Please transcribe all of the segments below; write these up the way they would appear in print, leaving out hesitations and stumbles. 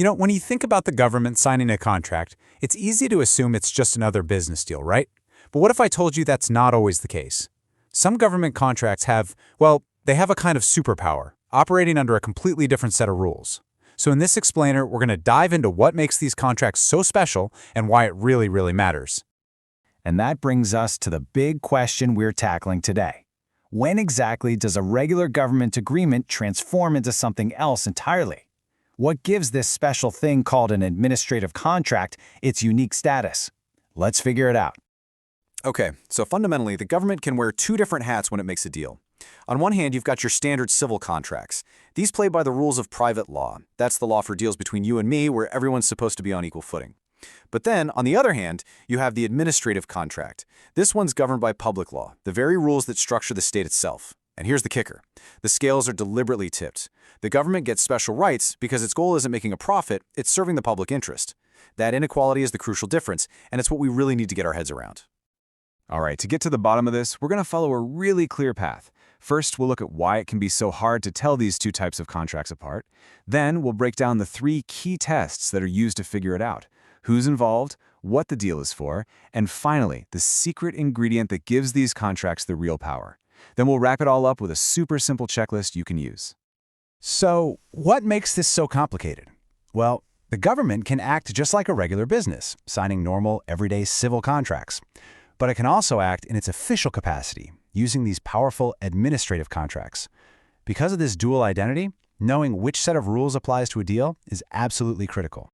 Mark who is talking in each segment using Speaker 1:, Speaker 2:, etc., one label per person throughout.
Speaker 1: When you think about the government signing a contract, it's easy to assume it's just another business deal, right? But what if I told you that's not always the case? Some government contracts have, well, they have a kind of superpower, operating under a completely different set of rules. So in this explainer, we're going to dive into what makes these contracts so special and why it really, really matters.
Speaker 2: And that brings us to the big question we're tackling today. When exactly does a regular government agreement transform into something else entirely? What gives this special thing called an administrative contract its unique status? Let's figure it out.
Speaker 3: Okay, so fundamentally, the government can wear two different hats when it makes a deal. On one hand, you've got your standard civil contracts. These play by the rules of private law. That's the law for deals between you and me, where everyone's supposed to be on equal footing. But then, on the other hand, you have the administrative contract. This one's governed by public law, the very rules that structure the state itself. And here's the kicker. The scales are deliberately tipped. The government gets special rights because its goal isn't making a profit, it's serving the public interest. That inequality is the crucial difference, and it's what we really need to get our heads around.
Speaker 4: All right, to get to the bottom of this, we're going to follow a really clear path. First, we'll look at why it can be so hard to tell these two types of contracts apart. Then, we'll break down the three key tests that are used to figure it out: who's involved, what the deal is for, and finally, the secret ingredient that gives these contracts the real power. Then we'll wrap it all up with a super simple checklist you can use.
Speaker 1: So, what makes this so complicated? Well, the government can act just like a regular business, signing normal, everyday civil contracts. But it can also act in its official capacity, using these powerful administrative contracts. Because of this dual identity, knowing which set of rules applies to a deal is absolutely critical.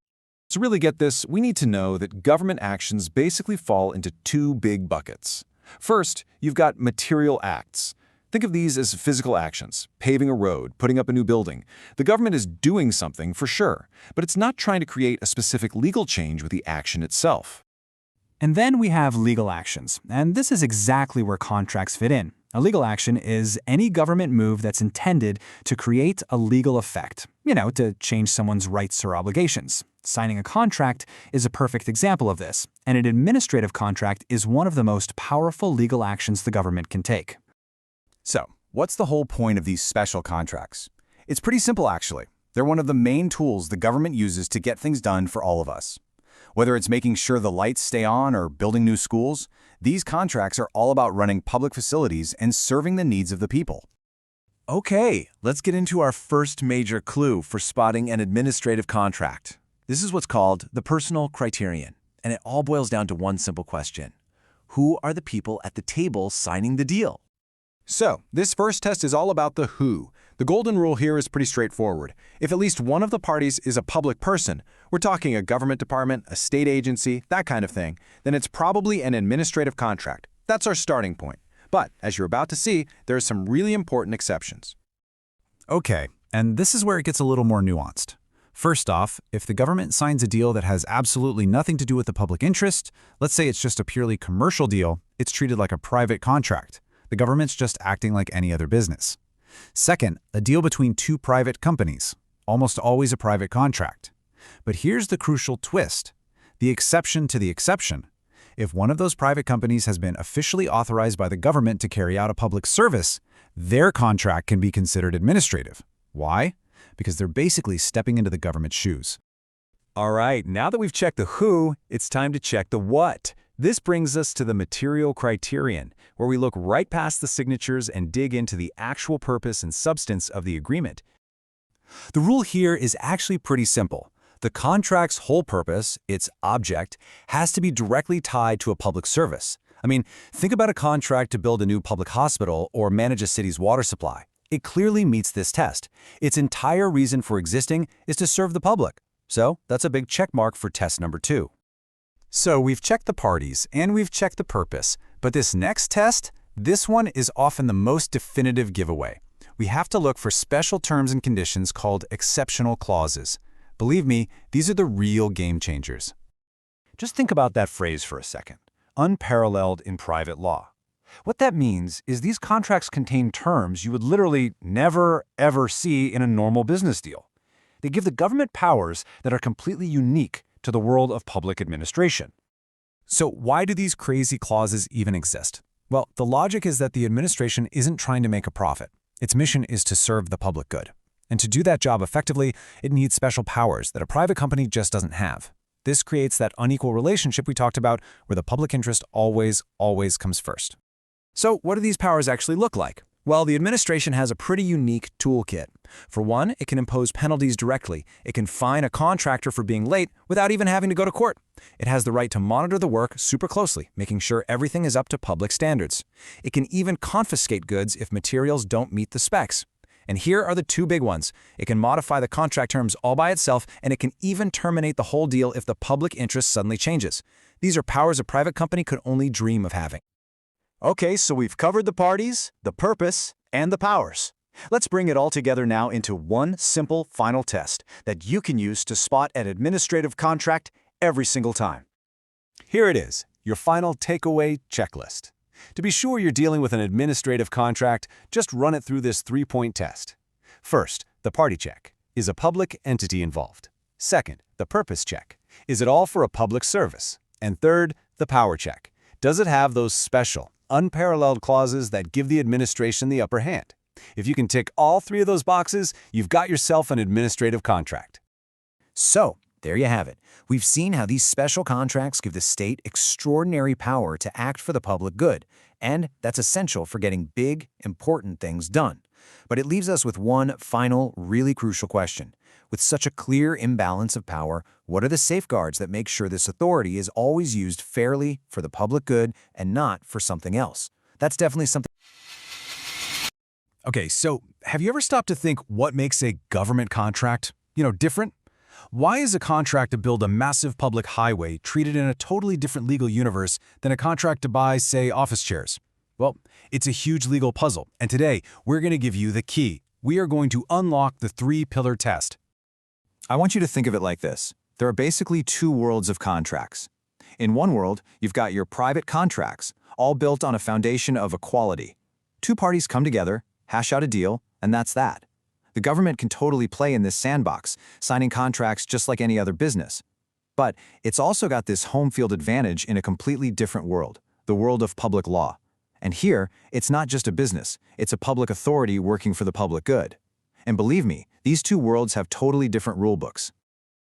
Speaker 5: To really get this, we need to know that government actions basically fall into two big buckets. First, you've got material acts. Think of these as physical actions: paving a road, putting up a new building. The government is doing something for sure, but it's not trying to create a specific legal change with the action itself.
Speaker 2: And then we have legal actions, and this is exactly where contracts fit in. A legal action is any government move that's intended to create a legal effect, to change someone's rights or obligations. Signing a contract is a perfect example of this, and an administrative contract is one of the most powerful legal actions the government can take.
Speaker 6: So, what's the whole point of these special contracts? It's pretty simple, actually. They're one of the main tools the government uses to get things done for all of us. Whether it's making sure the lights stay on or building new schools, these contracts are all about running public facilities and serving the needs of the people.
Speaker 7: Okay, let's get into our first major clue for spotting an administrative contract. This is what's called the personal criterion, and it all boils down to one simple question. Who are the people at the table signing the deal?
Speaker 3: So, this first test is all about the who. The golden rule here is pretty straightforward. If at least one of the parties is a public person, we're talking a government department, a state agency, that kind of thing, then it's probably an administrative contract. That's our starting point. But, as you're about to see, there are some really important exceptions.
Speaker 1: Okay, and this is where it gets a little more nuanced. First off, if the government signs a deal that has absolutely nothing to do with the public interest, let's say it's just a purely commercial deal, it's treated like a private contract. The government's just acting like any other business. Second, a deal between two private companies, almost always a private contract. But here's the crucial twist, the exception to the exception. If one of those private companies has been officially authorized by the government to carry out a public service, their contract can be considered administrative. Why? Because they're basically stepping into the government's shoes.
Speaker 7: All right, now that we've checked the who, it's time to check the what. This brings us to the material criterion, where we look right past the signatures and dig into the actual purpose and substance of the agreement.
Speaker 1: The rule here is actually pretty simple. The contract's whole purpose, its object, has to be directly tied to a public service. Think about a contract to build a new public hospital or manage a city's water supply. It clearly meets this test. Its entire reason for existing is to serve the public. So that's a big check mark for test number 2. So we've checked the parties and we've checked the purpose, but this next test, this one is often the most definitive giveaway. We have to look for special terms and conditions called exceptional clauses. Believe me, these are the real game changers. Just think about that phrase for a second, unparalleled in private law. What that means is these contracts contain terms you would literally never, ever see in a normal business deal. They give the government powers that are completely unique to the world of public administration. So why do these crazy clauses even exist? Well, the logic is that the administration isn't trying to make a profit. Its mission is to serve the public good. And to do that job effectively, it needs special powers that a private company just doesn't have. This creates that unequal relationship we talked about where the public interest always comes first. So what do these powers actually look like? Well, the administration has a pretty unique toolkit. For one, it can impose penalties directly. It can fine a contractor for being late without even having to go to court. It has the right to monitor the work super closely, making sure everything is up to public standards. It can even confiscate goods if materials don't meet the specs. And here are the two big ones. It can modify the contract terms all by itself, and it can even terminate the whole deal if the public interest suddenly changes. These are powers a private company could only dream of having.
Speaker 6: Okay, so we've covered the parties, the purpose, and the powers. Let's bring it all together now into one simple final test that you can use to spot an administrative contract every single time.
Speaker 4: Here it is, your final takeaway checklist. To be sure you're dealing with an administrative contract, just run it through this three-point test. First, the party check. Is a public entity involved? Second, the purpose check. Is it all for a public service? And third, the power check. Does it have those special, unparalleled clauses that give the administration the upper hand? If you can tick all three of those boxes, you've got yourself an administrative contract.
Speaker 3: So, there you have it. We've seen how these special contracts give the state extraordinary power to act for the public good, and that's essential for getting big, important things done. But it leaves us with one final, really crucial question. With such a clear imbalance of power, what are the safeguards that make sure this authority is always used fairly for the public good and not for something else? That's definitely something.
Speaker 1: Okay, so have you ever stopped to think what makes a government contract, different? Why is a contract to build a massive public highway treated in a totally different legal universe than a contract to buy, say, office chairs? Well, it's a huge legal puzzle, and today we're going to give you the key. We are going to unlock the three-pillar test.
Speaker 6: I want you to think of it like this. There are basically two worlds of contracts. In one world, you've got your private contracts, all built on a foundation of equality. Two parties come together, hash out a deal, and that's that. The government can totally play in this sandbox, signing contracts just like any other business. But it's also got this home field advantage in a completely different world, the world of public law. And here, it's not just a business, it's a public authority working for the public good. And believe me, these two worlds have totally different rule books.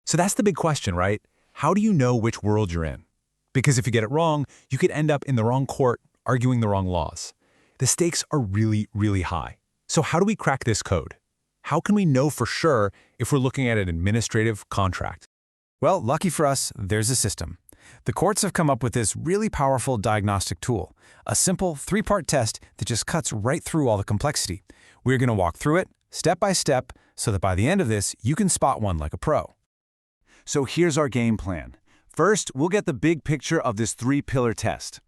Speaker 1: So that's the big question, right? How do you know which world you're in? Because if you get it wrong, you could end up in the wrong court, arguing the wrong laws. The stakes are really, really high. So how do we crack this code? How can we know for sure if we're looking at an administrative contract? Well, lucky for us, there's a system. The courts have come up with this really powerful diagnostic tool, a simple three-part test that just cuts right through all the complexity. We're going to walk through it step by step so that by the end of this, you can spot one like a pro.
Speaker 4: So here's our game plan. First, we'll get the big picture of this three-pillar test.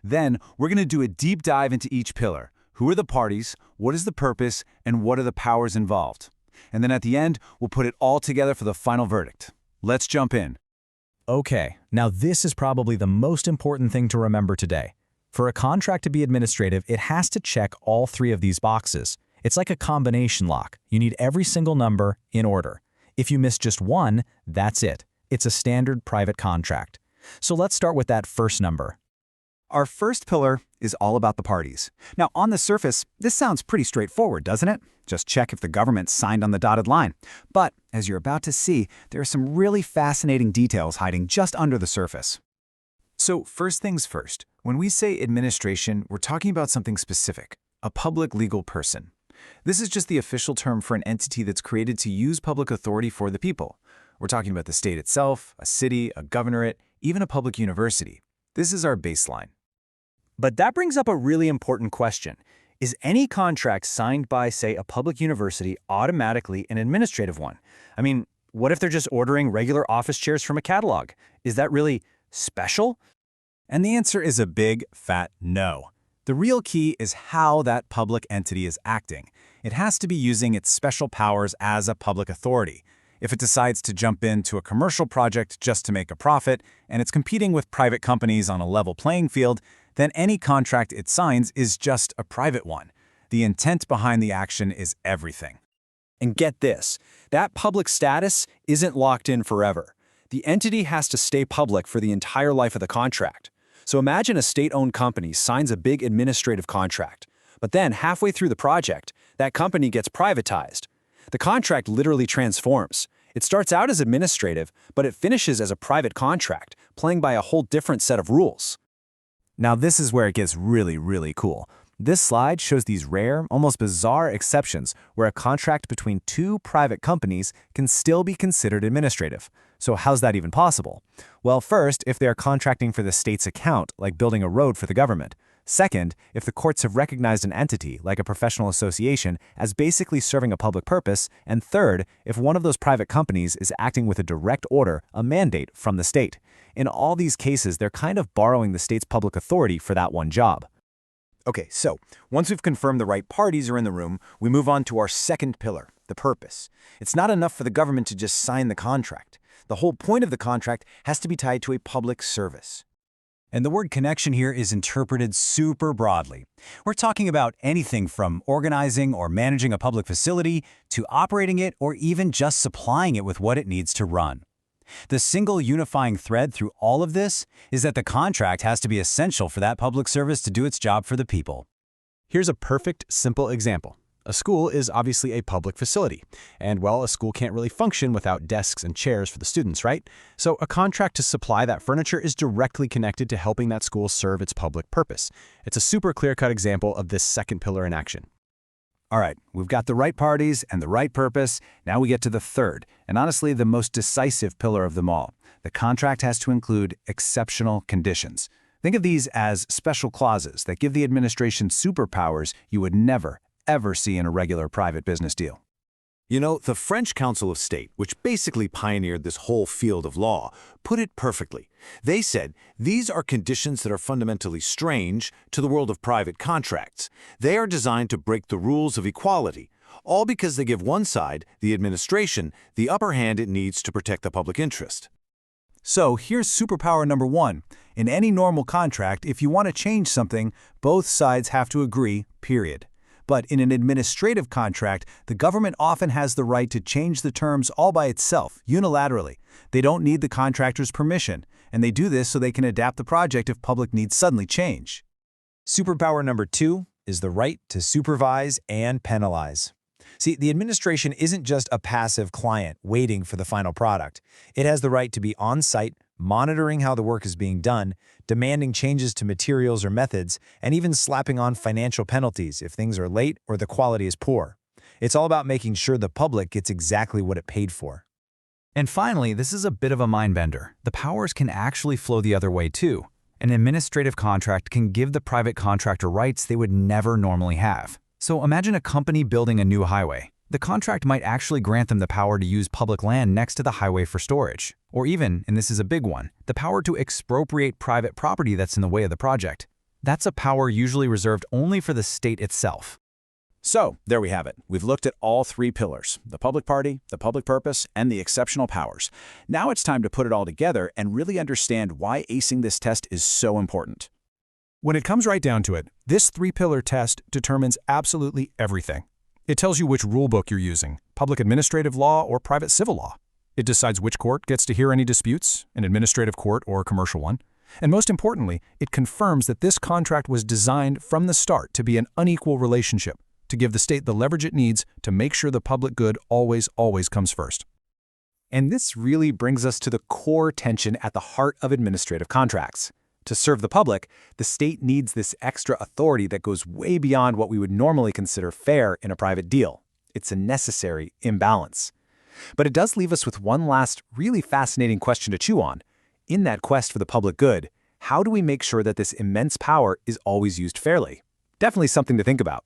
Speaker 4: Then, we're going to do a deep dive into each pillar. Who are the parties, what is the purpose, and what are the powers involved? And then at the end, we'll put it all together for the final verdict. Let's jump in.
Speaker 2: Okay, now this is probably the most important thing to remember today. For a contract to be administrative, it has to check all three of these boxes. It's like a combination lock. You need every single number in order. If you miss just one, that's it. It's a standard private contract. So let's start with that first number.
Speaker 6: Our first pillar is all about the parties. Now, on the surface, this sounds pretty straightforward, doesn't it? Just check if the government signed on the dotted line. But, as you're about to see, there are some really fascinating details hiding just under the surface.
Speaker 4: So first things first, when we say administration, we're talking about something specific, a public legal person. This is just the official term for an entity that's created to use public authority for the people. We're talking about the state itself, a city, a governorate, even a public university. This is our baseline.
Speaker 2: But that brings up a really important question. Is any contract signed by, say, a public university automatically an administrative one? I mean, what if they're just ordering regular office chairs from a catalog? Is that really special?
Speaker 1: And the answer is a big, fat no. The real key is how that public entity is acting. It has to be using its special powers as a public authority. If it decides to jump into a commercial project just to make a profit, and it's competing with private companies on a level playing field, then any contract it signs is just a private one. The intent behind the action is everything.
Speaker 2: And get this, that public status isn't locked in forever. The entity has to stay public for the entire life of the contract. So imagine a state-owned company signs a big administrative contract, but then halfway through the project, that company gets privatized. The contract literally transforms. It starts out as administrative, but it finishes as a private contract, playing by a whole different set of rules.
Speaker 3: Now this is where it gets really, really cool. This slide shows these rare, almost bizarre exceptions where a contract between two private companies can still be considered administrative. So how's that even possible? Well, first, if they are contracting for the state's account, like building a road for the government. Second, if the courts have recognized an entity, like a professional association, as basically serving a public purpose. And third, if one of those private companies is acting with a direct order, a mandate from the state. In all these cases, they're kind of borrowing the state's public authority for that one job. Okay, so once we've confirmed the right parties are in the room, we move on to our second pillar, the purpose. It's not enough for the government to just sign the contract. The whole point of the contract has to be tied to a public service.
Speaker 1: And the word connection here is interpreted super broadly. We're talking about anything from organizing or managing a public facility to operating it or even just supplying it with what it needs to run. The single unifying thread through all of this is that the contract has to be essential for that public service to do its job for the people.
Speaker 4: Here's a perfect, simple example. A school is obviously a public facility, and well, a school can't really function without desks and chairs for the students, right? So a contract to supply that furniture is directly connected to helping that school serve its public purpose. It's a super clear-cut example of this second pillar in action.
Speaker 1: All right, we've got the right parties and the right purpose. Now we get to the third, and honestly the most decisive pillar of them all. The contract has to include exceptional conditions. Think of these as special clauses that give the administration superpowers you would never, ever see in a regular private business deal.
Speaker 3: You know, the French Council of State, which basically pioneered this whole field of law, put it perfectly. They said, these are conditions that are fundamentally strange to the world of private contracts. They are designed to break the rules of equality, all because they give one side, the administration, the upper hand it needs to protect the public interest.
Speaker 1: So here's superpower number one. In any normal contract, if you want to change something, both sides have to agree, period. But in an administrative contract, the government often has the right to change the terms all by itself, unilaterally. They don't need the contractor's permission, and they do this so they can adapt the project if public needs suddenly change.
Speaker 2: Superpower number two is the right to supervise and penalize. See, the administration isn't just a passive client waiting for the final product. It has the right to be on-site, monitoring how the work is being done, demanding changes to materials or methods, and even slapping on financial penalties if things are late or the quality is poor. It's all about making sure the public gets exactly what it paid for.
Speaker 1: And finally, this is a bit of a mind-bender. The powers can actually flow the other way too. An administrative contract can give the private contractor rights they would never normally have. So imagine a company building a new highway. The contract might actually grant them the power to use public land next to the highway for storage. Or even, and this is a big one, the power to expropriate private property that's in the way of the project. That's a power usually reserved only for the state itself.
Speaker 3: So, there we have it. We've looked at all three pillars, the public party, the public purpose, and the exceptional powers. Now it's time to put it all together and really understand why acing this test is so important.
Speaker 8: When it comes right down to it, this three-pillar test determines absolutely everything. It tells you which rulebook you're using, public administrative law or private civil law. It decides which court gets to hear any disputes, an administrative court or a commercial one. And most importantly, it confirms that this contract was designed from the start to be an unequal relationship, to give the state the leverage it needs to make sure the public good always comes first.
Speaker 2: And this really brings us to the core tension at the heart of administrative contracts. To serve the public, the state needs this extra authority that goes way beyond what we would normally consider fair in a private deal. It's a necessary imbalance. But it does leave us with one last really fascinating question to chew on. In that quest for the public good, how do we make sure that this immense power is always used fairly? Definitely something to think about.